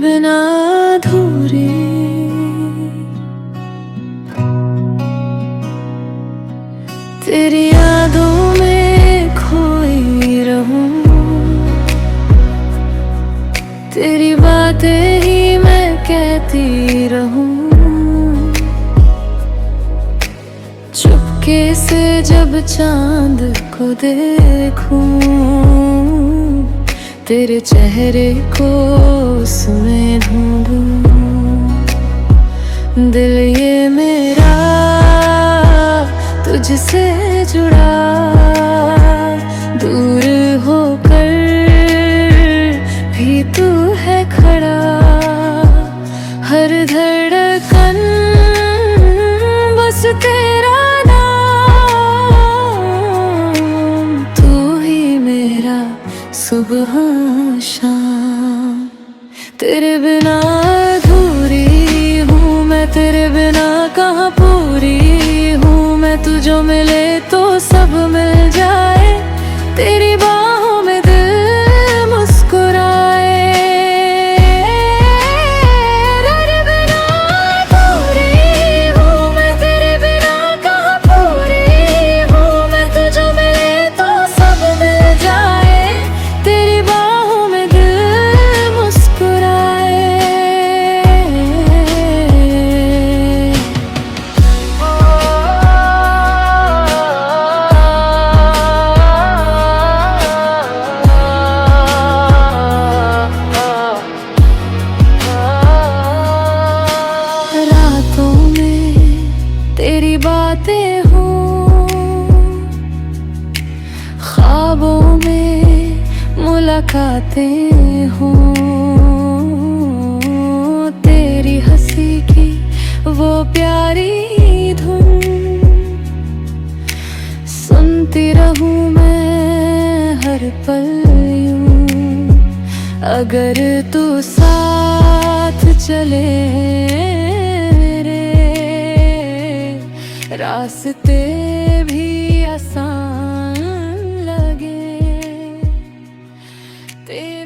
बिना अधूरी, तेरी यादों में खोई रहूं, तेरी बातें ही मैं कहती रहूं। चुपके से जब चांद को देखूं, तेरे चेहरे को उसमें ढूंढूं। दिल ये मेरा तुझसे जुड़ा, दूर होकर भी तू है खड़ा। हर धड़कन बस तेरा नाम, तू ही मेरा सुबह शाम। तेरे बिना अधूरी हूँ मैं, तेरे बिना कहाँ पूरी हूँ मैं। तू जो मिले तो सब मिल जाए, तेरी बाहों में दिल मुस्कुराए। तेरे बिना अधूरी हूँ मैं, तेरे बिना कहाँ पूरी हूँ मैं। तू जो मिले तो सब मिल जाए, तेरी बाहों में दिल मुस्कुराए। रातों में तेरी बातें हों, ख्वाबों में मुलाकातें हों। तेरी हंसी की वो प्यारी धुन सुनती रहूं मैं हर पल यूं। अगर तू साथ चले मेरे, रास्ते भी आसान लगे। तेरे